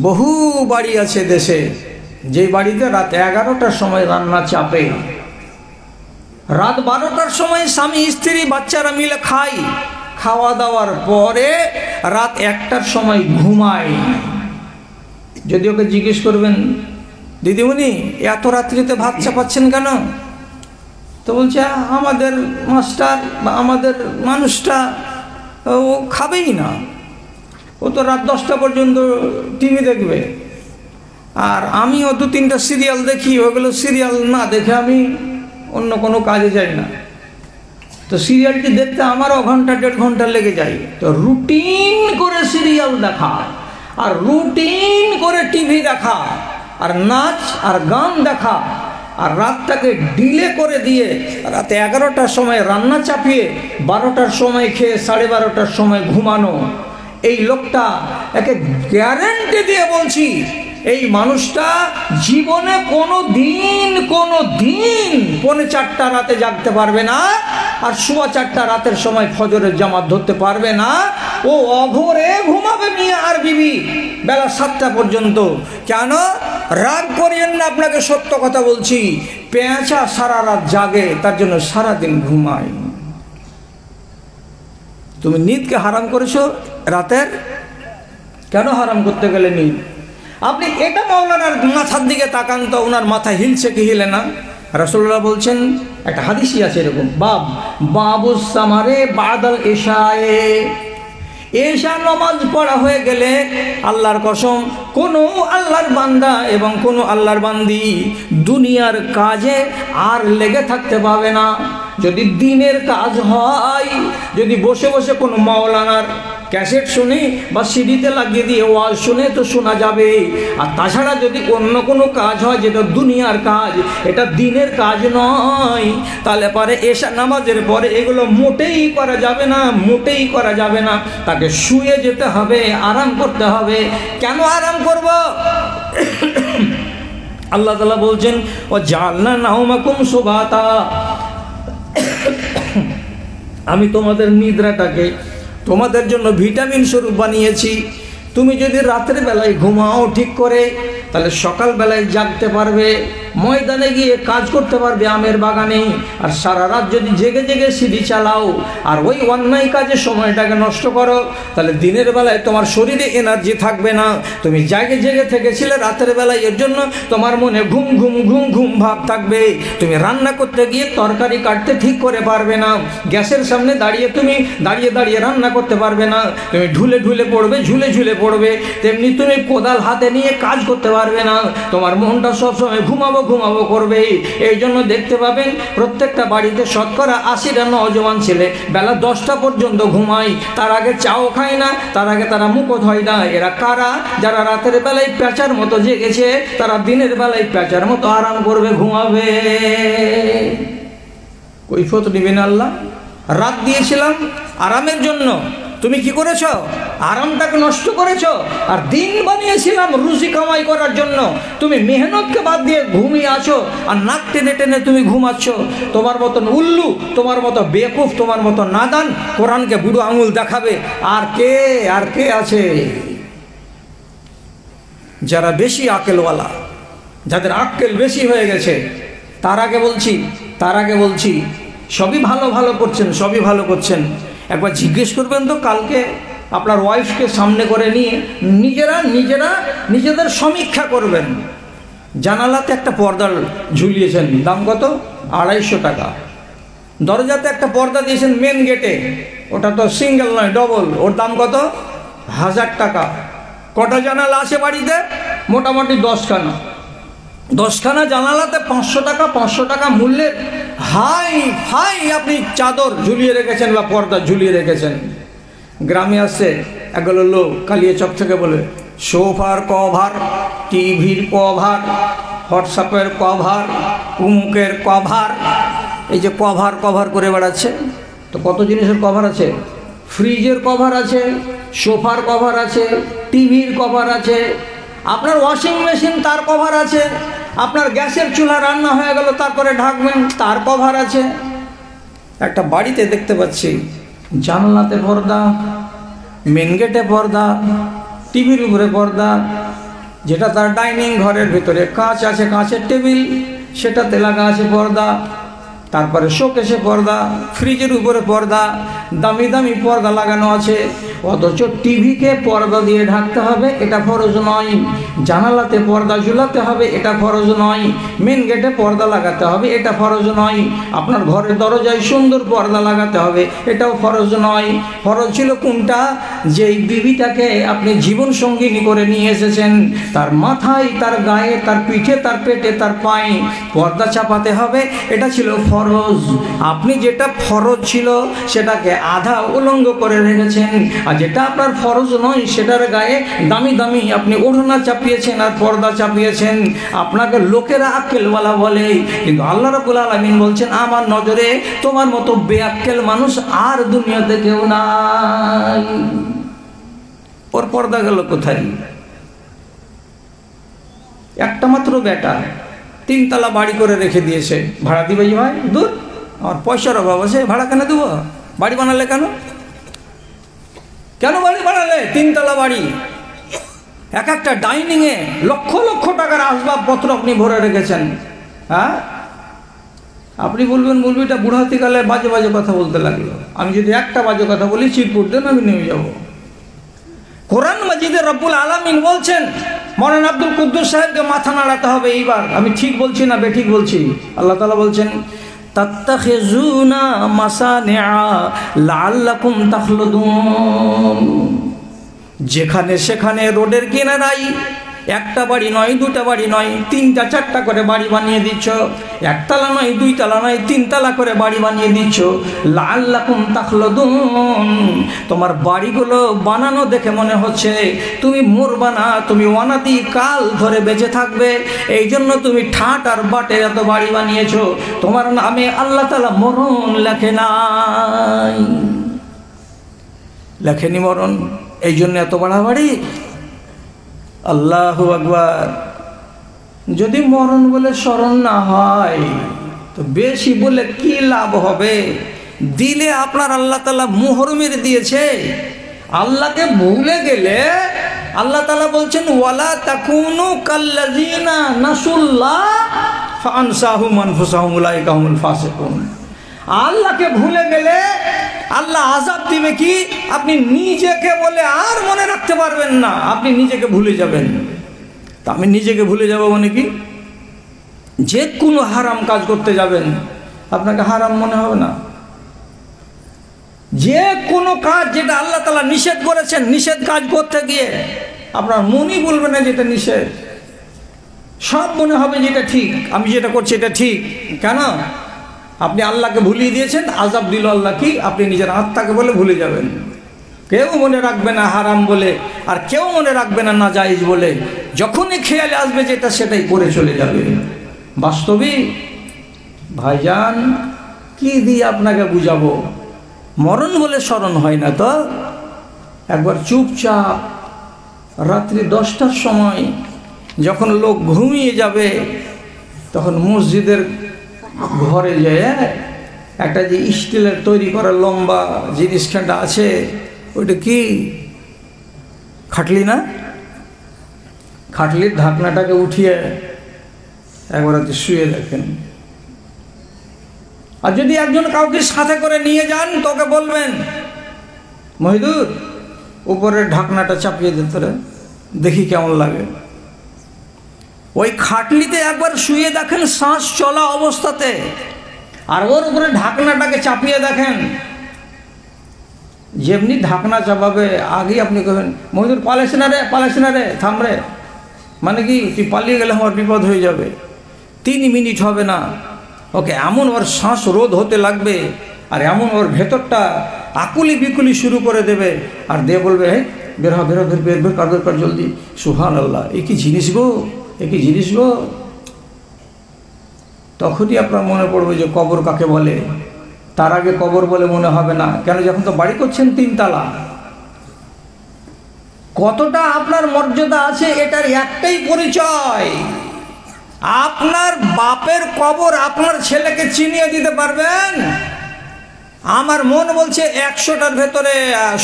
বহু বাড়ি আছে দেশে, যে বাড়িতে রাত 11টার সময় রান্না চাপে, রাত 12টার সময় স্বামী স্ত্রী বাচ্চারা মিলে খায়, খাওয়া দাওয়ার পরে রাত 1টার সময় ঘুমায়। যদি ওকে জিজ্ঞেস করবেন, দিদিমণি এত রাত্রিতে ভাত চাপাচ্ছেন কেন, তো বলছে আমাদের মাস্টার বা আমাদের মানুষটা ও খাবেই না, ও তো রাত 10টা পর্যন্ত টিভি দেখবে, আর আমিও 2-3টা সিরিয়াল দেখি, ওগুলো সিরিয়াল না দেখে আমি অন্য কোনো কাজে যাই না, তো সিরিয়ালটি দেখতে আমারও ঘন্টা 1.5 ঘন্টা লেগে যায়। তো রুটিন করে সিরিয়াল দেখা আর রুটিন করে টিভি দেখা আর নাচ আর গান দেখা আর রাতটাকে ডিলে করে দিয়ে রাত 11টার সময় রান্না চাপিয়ে 12টার সময় খেয়ে 12:30টার সময় ঘুমানো, এই লোকটা একে গ্যারান্টি দিয়ে বলছি এই মানুষটা জীবনে কোনো দিন 3:45 রাতে জাগতে পারবে না, আর 4:15 রাতের সময় ফজরের জামাত ধরতে পারবে না। ও অঘরে ঘুমাবে মিয়া আর বিবি বেলা 7টা পর্যন্ত। কেন? রাগ করিয়েন না, আপনাকে সত্য কথা বলছি, পেঁচা সারা রাত জাগে, তার জন্য সারাদিন ঘুমায়। তুমি নিদকে হারাম করেছো রাতের, কেন হারাম করতে গেলে নিদ? আপনি এটা মাওলানার মাথার দিকে তাকান তো, ওনার মাথা হিলছে কি হিলে না? রাসূলুল্লাহ বলছেন, একটা হাদিসই আছে এরকম, বাবুস সামারে বাদাল ইশায়ে, এশা নামাজ পড়া হয়ে গেলে আল্লাহর কসম কোনো আল্লাহর বান্দা এবং কোনো আল্লাহর বান্দি দুনিয়ার কাজে আর লেগে থাকতে পাবে না। যদি দিনের কাজ হয়, যদি বসে বসে কোনো মাওলানার ক্যাসেট শুনে বা সিডিতে লাগিয়ে দিয়ে ওয়াজ শুনে তো শোনা যাবে, আর তাছাড়া যদি অন্য কোনো কাজ হয় যেটা দুনিয়ার কাজ, এটা দিনের কাজ নয়, তাহলে পরে এশা নামাজের পরে এগুলো মোটেই করা যাবে না, মোটেই করা যাবে না। তাকে শুয়ে যেতে হবে, আরাম করতে হবে। কেন আরাম করব? আল্লাহ তাআলা বলছেন, ও জাআলনা নাওমাকুম সুবাতা, আমি তোমাদের নিদ্রাটাকে তোমাদের জন্য ভিটামিন স্বরূপ বানিয়েছি। তুমি যদি রাতের বেলায় ঘুমাও ঠিক করে, তাহলে সকালবেলায় জাগতে পারবে, ময়দানে গিয়ে কাজ করতে পারবে আমের বাগানে। আর সারা রাত যদি জেগে জেগে সিঁড়ি চালাও আর ওই অন্যায় কাজে সময়টাকে নষ্ট করো, তাহলে দিনের বেলায় তোমার শরীরে এনার্জি থাকবে না। তুমি জেগে জেগে থেকেছিলে রাতের বেলায়, এর জন্য তোমার মনে ঘুম ঘুম ঘুম ঘুম ভাব থাকবে। তুমি রান্না করতে গিয়ে তরকারি কাটতে ঠিক করে পারবে না, গ্যাসের সামনে দাঁড়িয়ে তুমি দাঁড়িয়ে দাঁড়িয়ে রান্না করতে পারবে না, তুমি ঢুলে ঢুলে পড়বে, ঝুলে ঝুলে পড়বে। তেমনি তুমি কোদাল হাতে নিয়ে কাজ করতে পারবে না, তোমার মনটা সবসময় ঘুমাবো ঘুমাবো করবে। এই জন্য দেখতে পাবেন প্রত্যেকটা বাড়িতে শতকরা 80টা নওজওয়ান ছেলে বেলা 10টা পর্যন্ত ঘুমায়, তার আগে চাও খায় না, তার আগে তারা মুখও ধয় না। এরা কারা? যারা রাতের বেলায় পেঁচার মতো জেগেছে, তারা দিনের বেলায় পেঁচার মতো আরাম করবে, ঘুমাবে। কৈফিয়ত দিবেন আল্লাহ। রাত দিয়েছিলাম আরামের জন্য, তুমি কি করেছ? আরামটাকে নষ্ট করেছ। আর দিন বানিয়েছিলাম রুজি কামাই করার জন্য, তুমি মেহনতকে বাদ দিয়ে ঘুমিয়ে আছো আর নাক টেনে টেনে তুমি ঘুমাচ্ছ। তোমার মতন উল্লু, তোমার মতো বেকুফ, তোমার মতো নাদান কোরআনকে বুড়ো আঙুল দেখাবে আর কে আছে? যারা বেশি আকেলওয়ালা, যাদের আক্কেল বেশি হয়ে গেছে, তার আগে বলছি সবই ভালো ভালো করছেন, সবই ভালো করছেন। একবার জিজ্ঞেস করবেন তো, কালকে আপনার ওয়াইফকে সামনে করে নিয়ে নিজেদের সমীক্ষা করবেন। জানালাতে একটা পর্দা ঝুলিয়েছেন, দাম কত? 250 টাকা। দরজাতে একটা পর্দা দিয়েছেন মেন গেটে, ওটা তো সিঙ্গেল নয়, ডবল, ওর দাম কত? 1000 টাকা। কটা জানালা আছে বাড়িতে? মোটামুটি 10খানা। 10খানা জানালাতে 500 টাকা, 500 টাকা মূল্যের হাই আপনি চাদর ঝুলিয়ে রেখেছেন বা পর্দা ঝুলিয়ে রেখেছেন। গ্রামে আসছে একগুলো লোক কালিয়াচক থেকে বলে, সোফার কভার, টিভির কভার, হোয়াটসঅ্যাপের কভার, উমুকের কভার, এই যে কভার করে বেড়াচ্ছে। তো কত জিনিসের কভার আছে, ফ্রিজের কভার আছে, সোফার কভার আছে, টিভির কভার আছে, আপনার ওয়াশিং মেশিন তার কভার আছে, আপনার গ্যাসের চুলা রান্না হয়ে গেল তারপরে ঢাকবেন তার কভার আছে। একটা বাড়িতে দেখতে পাচ্ছি জানলাতে পর্দা, মেন গেটে পর্দা, টিভির উপরে পর্দা, যেটা তার ডাইনিং ঘরের ভিতরে কাঁচ আছে, কাঁচের টেবিল, সেটাতে লাগা আছে পর্দা, তারপরে শোকেসে পর্দা, ফ্রিজের উপরে পর্দা, দামি দামি পর্দা লাগানো আছে। অথচ টিভিকে পর্দা দিয়ে ঢাকতে হবে, এটা ফরজ নয়। জানালাতে পর্দা ঝুলাতে হবে, এটা ফরজ নয়। মেন গেটে পর্দা লাগাতে হবে, এটা ফরজ নয়। আপনার ঘরের দরজায় সুন্দর পর্দা লাগাতে হবে, এটাও ফরজ নয়। ফরজ ছিল কোনটা? যেই বিবিটাকে আপনি জীবন সঙ্গিনী করে নিয়ে এসেছেন, তার মাথায়, তার গায়ে, তার পিঠে, তার পেটে, তার পায়ে পর্দা চাপাতে হবে, এটা ছিল ফরজ। আপনি যেটা ফরজ ছিল সেটাকে আধা উলঙ্গ করে রেখেছেন, আর যেটা আপনার ফরজ নয় সেটার গায়ে দামি দামি আপনি ওড়না চাপিয়েছেন আর পর্দা চাপিয়েছেন। আপনাকে লোকেরা আক্কেলওয়ালা বলে, কিন্তু আল্লাহ রাব্বুল আলামিন বলছেন, আমার নজরে তোমার মতো বেআক্কেল মানুষ আর দুনিয়াতে কেউ নাই। ওর পর্দা গেল কোথায়? একটা মাত্র বেটা, 3 তলা বাড়ি করে রেখে দিয়েছে। ভাড়া দিবে যে ভাই? দূর, আমার পয়সার অভাব আছে, ভাড়া কেন দেবো? বাড়ি বানালে কেন? কেন বাড়ি বানালে? 3 তলা বাড়ি, এক একটা ডাইনিংয়ে লক্ষ লক্ষ টাকার আসবাবপত্র আপনি ভরে রেখেছেন। হ্যাঁ, আপনি বলবেন মৌলবীটা বুড়াতিকালে বাজে বাজে কথা বলতে লাগলো। আমি যদি একটা বাজে কথা বলি, চিরপুর দেন, আমি নেমে যাব। কোরআন মাজিদে রব্বুল আলামিন বলছেন, মৌলানা আব্দুল কুদ্দুস সাহেবকে মাথা নাড়াতে হবে এইবার। আমি ঠিক বলছি না বেঠিক বলছি? আল্লাহ তাআলা বলছেন, তাত্তাখিজুনা মাসানিআ লাআল্লাকুম তাখলুদুন। যেখানে সেখানে রোডের কিনারায় একটা বাড়ি নয়, 2টা বাড়ি নয়, 3টা 4টা করে বাড়ি বানিয়ে দিচ্ছ। 1 তলা নয়, 2 তলা নয়, 3 তলা করে বাড়ি বানিয়ে দিচ্ছ। লাআল্লাকুম তাখলুদুন। তোমার বাড়িগুলো বানানো দেখে মনে হচ্ছে তুমি মরবা না, তুমি অনাদি কাল ধরে বেঁচে থাকবে। এই জন্য তুমি ঠাট আর বাটে এত বাড়ি বানিয়েছো। তোমার নামে আল্লাহ তাআলা মরণ লেখে নাই, লেখেনি মরণ, এই জন্য এত বাড়াবাড়ি। আল্লাহু আকবার। যদি মরণ বলে স্মরণ না হয় তো বেশি বলে কি লাভ হবে? দিলে আপনার আল্লাহ তাআলা মোহর মেরে দিয়েছে। আল্লাহকে ভুলে গেলে আল্লাহ তাআলা বলছেন, ওয়ালা তাকুনু কাল্লাযিনা নাসুল্লাহ ফাআনসাহুম আনফুসাহুম উলাইকা হুমুল ফাসিকুন। আল্লাহকে ভুলে গেলে আল্লাহ আযাব দিবে কি? আপনি নিজেকে বলে আর মনে রাখতে পারবেন না, আপনি নিজেকে ভুলে যাবেন। তা আমি নিজেকে ভুলে যাব মানে কি? যে কোনো হারাম কাজ করতে যাবেন, আপনাকে হারাম মনে হবে না। যে কোনো কাজ যেটা আল্লাহ তাআলা নিষেধ করেছেন, নিষেধ কাজ করতে গিয়ে আপনার মনই বলবে না যেটা নিষেধ, সব মনে হবে যেটা ঠিক। আমি যেটা করছি এটা ঠিক। কেন? আপনি আল্লাহকে ভুলিয়ে দিয়েছেন, আযাব দিল আল্লাহ কি? আপনি নিজের আত্মাকে বলে ভুলে যাবেন। কেউ মনে রাখবে না হারাম বলে, আর কেউ মনে রাখবে না নাজায়েজ বলে। যখনই খেয়ালে আসবে যেটা সেটাই করে চলে যাবে। বাস্তবিক ভাইজান, কি দিয়ে আপনাকে বুঝাবো? মরণ বলে স্মরণ হয় না তো? একবার চুপচাপ রাত্রি 10টার সময় যখন লোক ঘুমিয়ে যাবে, তখন মসজিদের ঘরে যেয়ে একটা যে স্টিলের তৈরি করা লম্বা জিনিসখানটা আছে, ওইটা কি খাটলি না? খাটলির ঢাকনাটাকে উঠিয়ে একবার শুয়ে দেখেন। আর যদি একজন কাউকে সাথে করে নিয়ে যান, তোকে বলবেন, মহিদুর উপরের ঢাকনাটা চাপিয়ে দিতে রে, দেখি কেমন লাগে। ওই খাটলিতে একবার শুয়ে দেখেন শ্বাস চলা অবস্থাতে, আর ওর উপরে ঢাকনাটাকে চাপিয়ে দেখেন। যেমনি ঢাকনা চাপাবে আগেই আপনি কবেন, মহিদুর পালাইস না রে, পালাইস না রে, থাম রে। মানে কি? তুই পালিয়ে গেলে আমার বিপদ হয়ে যাবে। 3 মিনিট হবে না, ওকে এমন ওর শ্বাস রোধ হতে লাগবে, আর এমন ওর ভেতরটা আকুলি বিকুলি শুরু করে দেবে, আর দিয়ে বলবে, হে বের হ, বের হ, বের বের কার বের কর জলদি। সুবহানাল্লাহ, এ কি জিনিস গো, এ কি জিনিস গো। তখনই আপনার মনে পড়বে যে কবর কাকে বলে। তার আগে কবর বলে মনে হবে না। কেন? যখন তো বাড়ি করছেন 3 তলা। কতটা আপনার মর্যাদা আছে এটার একটাই পরিচয়, আপনার বাপের কবর আপনার ছেলেকে চিনিয়ে দিতে পারবেন। আমার মন বলছে 100টার ভেতরে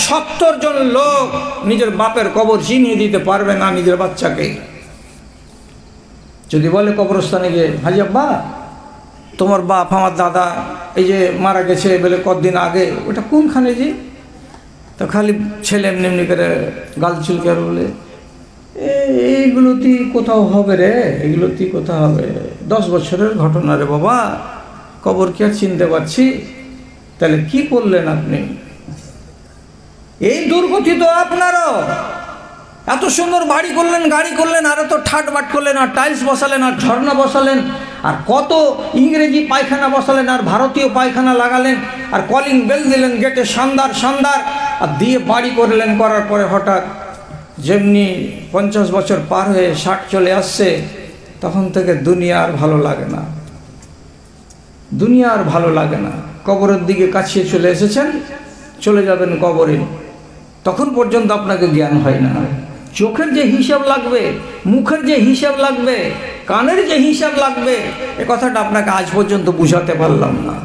70 জন লোক নিজের বাপের কবর চিনিয়ে দিতে পারবে না নিজের বাচ্চাকে। যদি বলে কবরস্থানে গিয়ে, হাজি আব্বা তোমার বাপ আমার দাদা এই যে মারা গেছে বলে কতদিন আগে, ওটা কোনখানে যে? তো খালি ছেলে এমনি এমনি করে গাল চুলকে আর বলে, এইগুলোতেই কোথাও হবে রে, এগুলোতেই কোথাও হবে, 10 বছরের ঘটনা রে বাবা, কবর কি আর চিনতে পারছি? তাহলে কি করলেন আপনি? এই দুর্গতি তো আপনারও। এত সুন্দর বাড়ি করলেন, গাড়ি করলেন, আর এত ঠাট বাট করলেন, আর টাইলস বসালেন, আর ঝর্ণা বসালেন, আর কত ইংরেজি পায়খানা বসালেন, আর ভারতীয় পায়খানা লাগালেন, আর কলিং বেল দিলেন গেটে, শানদার শানদার, আর দিয়ে বাড়ি করলেন। করার পরে হঠাৎ যেমনি 50 বছর পার হয়ে 60 চলে আসছে, তখন থেকে দুনিয়া আর ভালো লাগে না, দুনিয়া আর ভালো লাগে না। কবরের দিকে কাছিয়ে চলে এসেছেন, চলে যাবেন কবরে, তখন পর্যন্ত আপনাকে জ্ঞান হয় না। চোখের যে হিসাব লাগবে, মুখের যে হিসাব লাগবে, কানের যে হিসাব লাগবে, এ কথাটা আপনাকে আজ পর্যন্ত বুঝাতে পারলাম না।